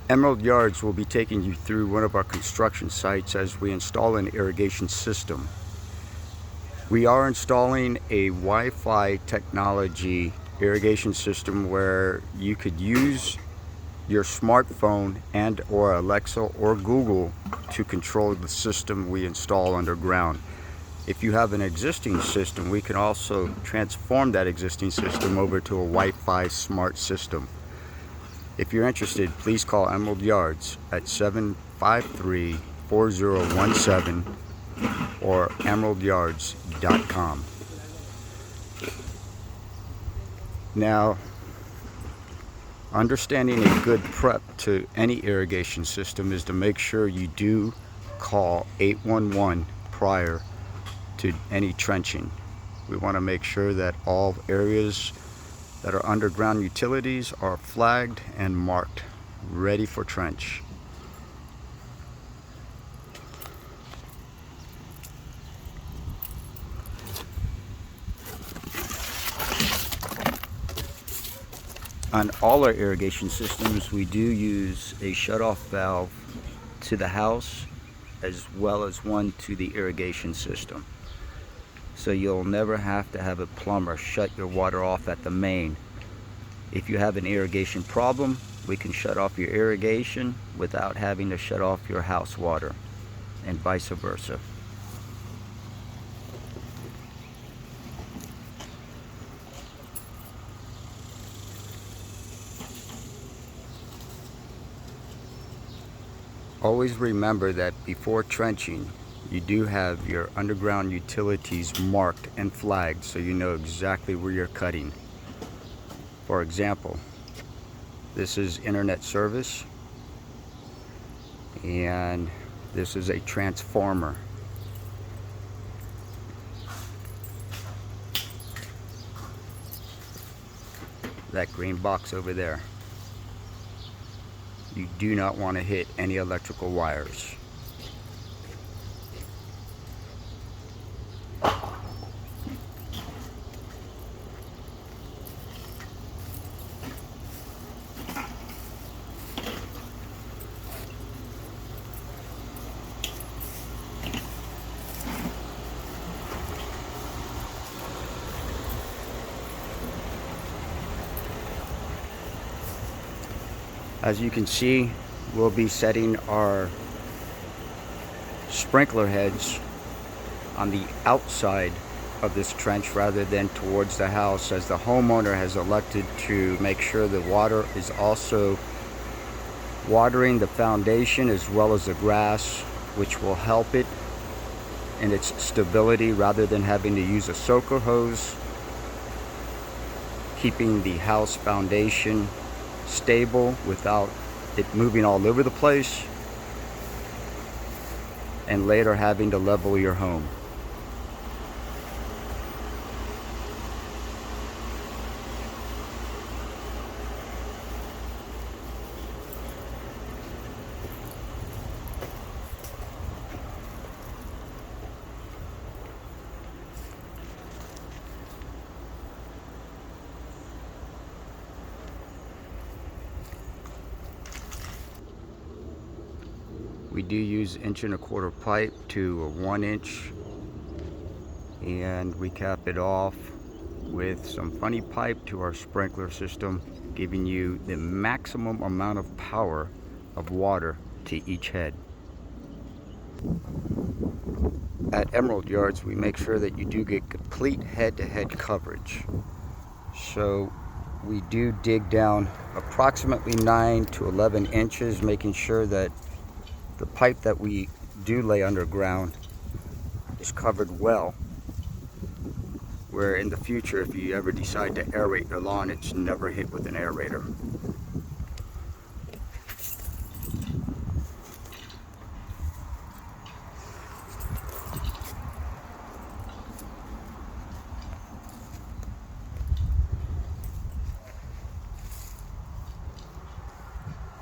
Emerald Yards will be taking you through one of our construction sites as we install an irrigation system. We are installing a Wi-Fi technology irrigation system where you could use your smartphone and or Alexa or Google to control the system we install underground. If you have an existing system, we can also transform that existing system over to a Wi-Fi smart system. If you're interested, please call Emerald Yards at 753-4017 or emeraldyards.com. Now, understanding a good prep to any irrigation system is to make sure you do call 811 prior to any trenching. We want to make sure that all areas that are underground utilities are flagged and marked, ready for trench. On all our irrigation systems, we do use a shutoff valve to the house as well as one to the irrigation system. So you'll never have to have a plumber shut your water off at the main. If you have an irrigation problem, we can shut off your irrigation without having to shut off your house water, and vice versa. Always remember that before trenching, you do have your underground utilities marked and flagged so you know exactly where you're cutting. For example, this is internet service, and this is a transformer. That green box over there. You do not want to hit any electrical wires. As you can see, we'll be setting our sprinkler heads on the outside of this trench rather than towards the house, as the homeowner has elected to make sure the water is also watering the foundation as well as the grass, which will help it in its stability rather than having to use a soaker hose, keeping the house foundation stable without it moving all over the place and later having to level your home. We do use 1.25 inch pipe to a 1 inch, and we cap it off with some funny pipe to our sprinkler system, giving you the maximum amount of power of water to each head. At Emerald Yards, we make sure that you do get complete head-to-head coverage. So we do dig down approximately 9 to 11 inches, making sure that the pipe that we do lay underground is covered well, where in the future, if you ever decide to aerate your lawn, it's never hit with an aerator.